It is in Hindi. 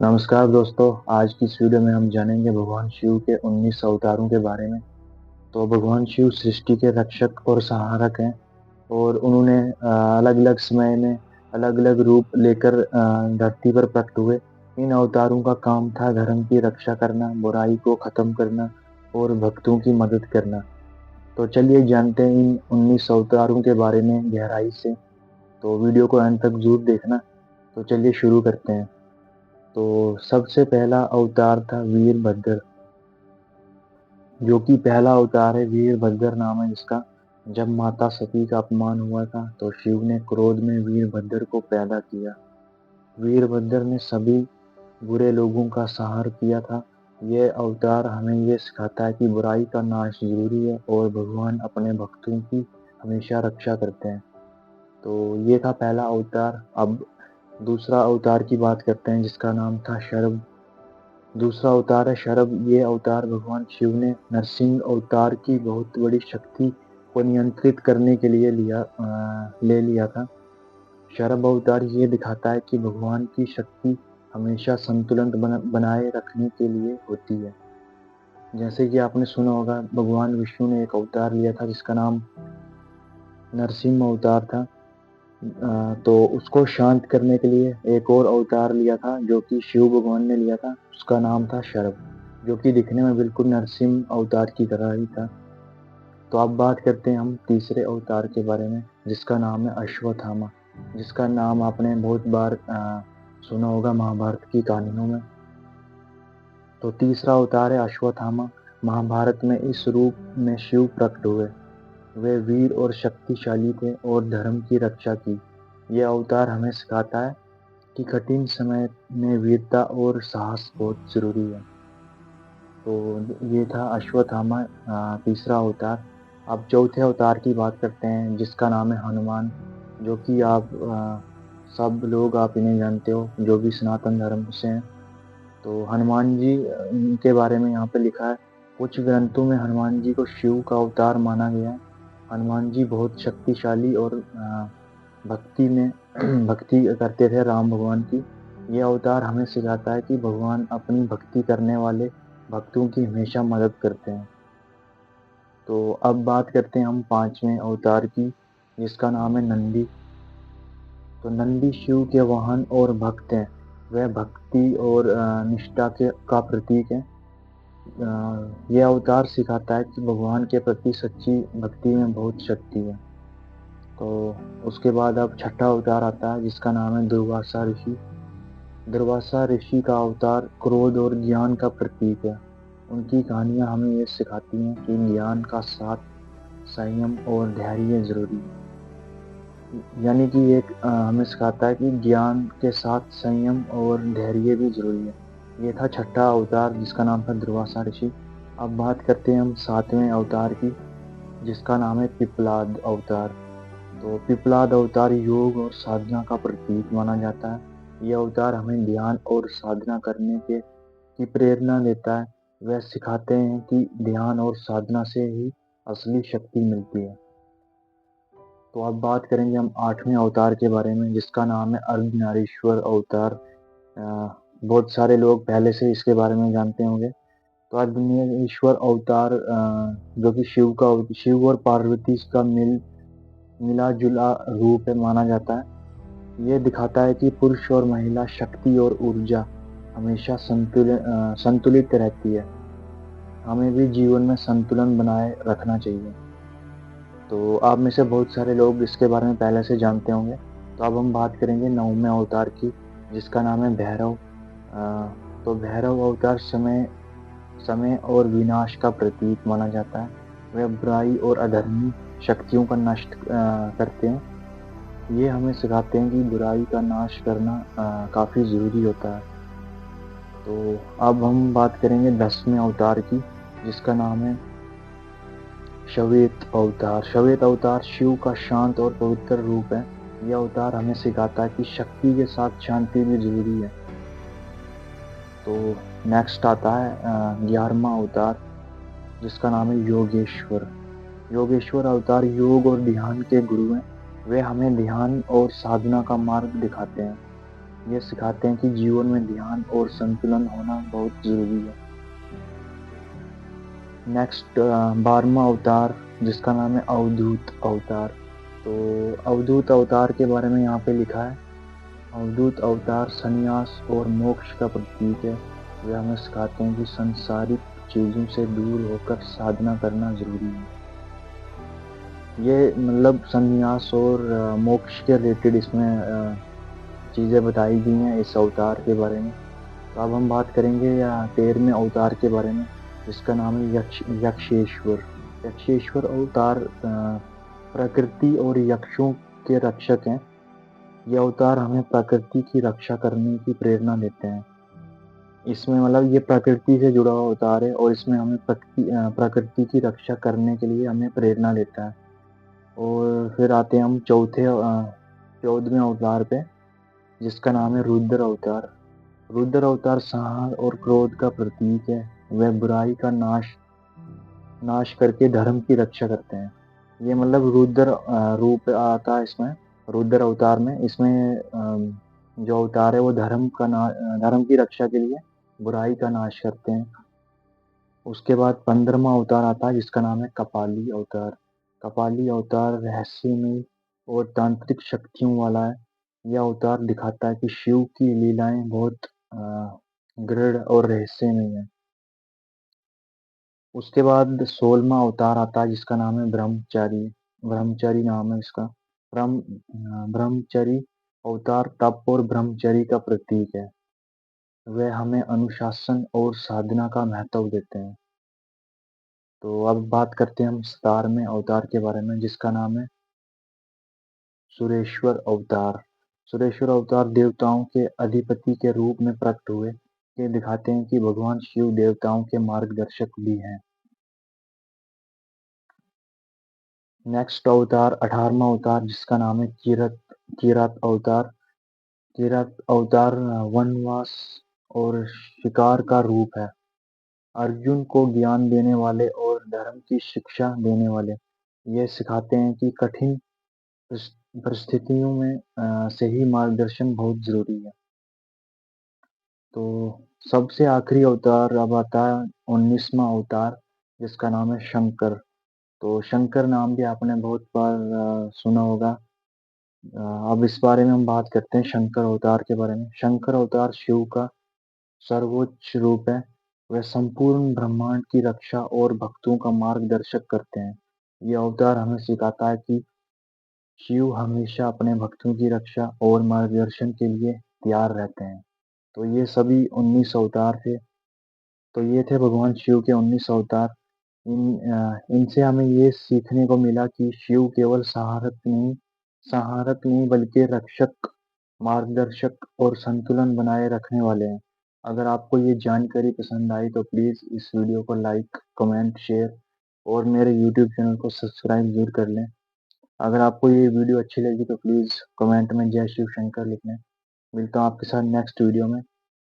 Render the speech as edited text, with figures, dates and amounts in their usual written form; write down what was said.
नमस्कार दोस्तों, आज की इस वीडियो में हम जानेंगे भगवान शिव के 19 अवतारों के बारे में। तो भगवान शिव सृष्टि के रक्षक और संहारक हैं और उन्होंने अलग-अलग समय में अलग-अलग रूप लेकर धरती पर प्रकट हुए। इन अवतारों का काम था धर्म की रक्षा करना, बुराई को खत्म करना और भक्तों की मदद करना। तो चलिए जानते हैं इन 19 अवतारों के बारे में गहराई से। तो वीडियो को अंत तक ज़रूर देखना। तो चलिए शुरू करते हैं। तो सबसे पहला अवतार था वीरभद्र, जो कि पहला अवतार है। वीरभद्र नाम है जिसका। जब माता सती का अपमान हुआ था तो शिव ने क्रोध में वीरभद्र को पैदा किया। वीरभद्र ने सभी बुरे लोगों का संहार किया था। यह अवतार हमें ये सिखाता है कि बुराई का नाश जरूरी है और भगवान अपने भक्तों की हमेशा रक्षा करते हैं। तो ये था पहला अवतार। अब दूसरा अवतार की बात करते हैं जिसका नाम था शरभ। दूसरा अवतार है शरभ। ये अवतार भगवान शिव ने नरसिंह अवतार की बहुत बड़ी शक्ति को नियंत्रित करने के लिए ले लिया था। शरभ अवतार ये दिखाता है कि भगवान की शक्ति हमेशा संतुलन बनाए रखने के लिए होती है। जैसे कि आपने सुना होगा, भगवान विष्णु ने एक अवतार लिया था जिसका नाम नरसिंह अवतार था। तो उसको शांत करने के लिए एक और अवतार लिया था जो कि शिव भगवान ने लिया था। उसका नाम था शरभ, जो कि दिखने में बिल्कुल नरसिंह अवतार की तरह ही था। तो अब बात करते हैं हम तीसरे अवतार के बारे में जिसका नाम है अश्वत्थामा, जिसका नाम आपने बहुत बार सुना होगा महाभारत की कहानियों में। तो तीसरा अवतार है अश्वत्थामा। महाभारत में इस रूप में शिव प्रकट हुए। वे वीर और शक्तिशाली थे और धर्म की रक्षा की। यह अवतार हमें सिखाता है कि कठिन समय में वीरता और साहस बहुत जरूरी है। तो ये था अश्वत्थामा, तीसरा अवतार। अब चौथे अवतार की बात करते हैं जिसका नाम है हनुमान, जो कि सब लोग आप इन्हें जानते हो जो भी सनातन धर्म से हैं। तो हनुमान जी, इनके बारे में यहाँ पे लिखा है। कुछ ग्रंथों में हनुमान जी को शिव का अवतार माना गया है। हनुमान जी बहुत शक्तिशाली और भक्ति में भक्ति करते थे राम भगवान की। ये अवतार हमें सिखाता है कि भगवान अपनी भक्ति करने वाले भक्तों की हमेशा मदद करते हैं। तो अब बात करते हैं हम पांचवें अवतार की जिसका नाम है नंदी। तो नंदी शिव के वाहन और भक्त हैं। वह भक्ति और निष्ठा का प्रतीक है। यह अवतार सिखाता है कि भगवान के प्रति सच्ची भक्ति में बहुत शक्ति है। तो उसके बाद अब छठा अवतार आता है जिसका नाम है दुर्वासा ऋषि। दुर्वासा ऋषि का अवतार क्रोध और ज्ञान का प्रतीक है। उनकी कहानियां हमें ये सिखाती हैं कि ज्ञान का साथ संयम और धैर्य जरूरी है। यानी कि एक हमें सिखाता है कि ज्ञान के साथ संयम और धैर्य भी जरूरी है। ये था छठा अवतार जिसका नाम था दुर्वासा ऋषि। अब बात करते हैं हम सातवें अवतार की जिसका नाम है पिपलाद अवतार। तो पिपलाद अवतार योग और साधना का प्रतीक माना जाता है। यह अवतार हमें ध्यान और साधना करने की प्रेरणा देता है। वह सिखाते हैं कि ध्यान और साधना से ही असली शक्ति मिलती है। तो अब बात करेंगे हम आठवें अवतार के बारे में जिसका नाम है अर्धनारीश्वर अवतार। बहुत सारे लोग पहले से इसके बारे में जानते होंगे। तो अर्धनारीश्वर अवतार जो कि शिव और पार्वती का मिला जुला रूप है माना जाता है। यह दिखाता है कि पुरुष और महिला शक्ति और ऊर्जा हमेशा संतुलित रहती है। हमें भी जीवन में संतुलन बनाए रखना चाहिए। तो आप में से बहुत सारे लोग इसके बारे में पहले से जानते होंगे। तो अब हम बात करेंगे नौवें अवतार की जिसका नाम है भैरव। तो भैरव अवतार समय और विनाश का प्रतीक माना जाता है। वह बुराई और अधर्मी शक्तियों का नष्ट करते हैं। ये हमें सिखाते हैं कि बुराई का नाश करना काफी जरूरी होता है। तो अब हम बात करेंगे 10वें अवतार की जिसका नाम है श्वेत अवतार। श्वेत अवतार शिव का शांत और पवित्र रूप है। यह अवतार हमें सिखाता है कि शक्ति के साथ शांति भी जरूरी है। तो नेक्स्ट आता है 11वां अवतार जिसका नाम है योगेश्वर। योगेश्वर अवतार योग और ध्यान के गुरु हैं। वे हमें ध्यान और साधना का मार्ग दिखाते हैं। ये सिखाते हैं कि जीवन में ध्यान और संतुलन होना बहुत ज़रूरी है। नेक्स्ट 12वां अवतार जिसका नाम है अवधूत अवतार। तो अवधूत अवतार के बारे में यहाँ पे लिखा है, अवधूत अवतार संन्यास और मोक्ष का प्रतीक है। वे हमें सिखाते हैं कि सांसारिक चीज़ों से दूर होकर साधना करना ज़रूरी है। ये मतलब संन्यास और मोक्ष के रिलेटेड इसमें चीज़ें बताई गई हैं इस अवतार के बारे में। तो अब हम बात करेंगे 13वें अवतार के बारे में, जिसका नाम है यक्षेश्वर। यक्षेश्वर अवतार प्रकृति और यक्षों के रक्षक हैं। ये अवतार हमें प्रकृति की रक्षा करने की प्रेरणा देते हैं। इसमें मतलब ये प्रकृति से जुड़ा हुआ अवतार है और इसमें हमें प्रकृति की रक्षा करने के लिए हमें प्रेरणा देता है। और फिर आते हैं हम 14वें अवतार पे, जिसका नाम है रुद्र अवतार। रुद्र अवतार साहस और क्रोध का प्रतीक है। वह बुराई का नाश करके धर्म की रक्षा करते हैं। ये मतलब रुद्र रूप आता है इसमें, रुद्र अवतार में। इसमें जो अवतार है वो धर्म की रक्षा के लिए बुराई का नाश करते हैं। उसके बाद 15वां अवतार आता है जिसका नाम है कपाली अवतार। कपाली अवतार रहस्यमय और तांत्रिक शक्तियों वाला है। यह अवतार दिखाता है कि शिव की लीलाएं बहुत गृढ़ और रहस्यमय है। उसके बाद 16वां अवतार आता है जिसका नाम है ब्रह्मचारी। ब्रह्मचारी नाम है इसका। ब्रह्मचारी अवतार तप और ब्रह्मचर्य का प्रतीक है। वह हमें अनुशासन और साधना का महत्व देते हैं। तो अब बात करते हैं हम 17वें अवतार के बारे में, जिसका नाम है सुरेश्वर अवतार। सुरेश्वर अवतार देवताओं के अधिपति के रूप में प्रकट हुए। ये दिखाते हैं कि भगवान शिव देवताओं के मार्गदर्शक भी हैं। नेक्स्ट अवतार 18वां अवतार जिसका नाम है किरात अवतार। किरात अवतार वनवास और शिकार का रूप है। अर्जुन को ज्ञान देने वाले और धर्म की शिक्षा देने वाले। ये सिखाते हैं कि कठिन परिस्थितियों में से ही मार्गदर्शन बहुत जरूरी है। तो सबसे आखिरी अवतार अब आता है 19वां अवतार, जिसका नाम है शंकर। तो शंकर नाम भी आपने बहुत बार सुना होगा। अब इस बारे में हम बात करते हैं शंकर अवतार के बारे में। शंकर अवतार शिव का सर्वोच्च रूप है। वह संपूर्ण ब्रह्मांड की रक्षा और भक्तों का मार्गदर्शक करते हैं। ये अवतार हमें सिखाता है कि शिव हमेशा अपने भक्तों की रक्षा और मार्गदर्शन के लिए तैयार रहते हैं। तो ये सभी 19 अवतार थे। तो ये थे भगवान शिव के 19 अवतार। इनसे हमें ये सीखने को मिला कि शिव केवल सहारक नहीं बल्कि रक्षक, मार्गदर्शक और संतुलन बनाए रखने वाले हैं। अगर आपको ये जानकारी पसंद आई तो प्लीज़ इस वीडियो को लाइक, कमेंट, शेयर और मेरे यूट्यूब चैनल को सब्सक्राइब जरूर कर लें। अगर आपको ये वीडियो अच्छी लगी तो प्लीज़ कमेंट में जय शिव शंकर लिखें। मिलता हूँ आपके साथ नेक्स्ट वीडियो में।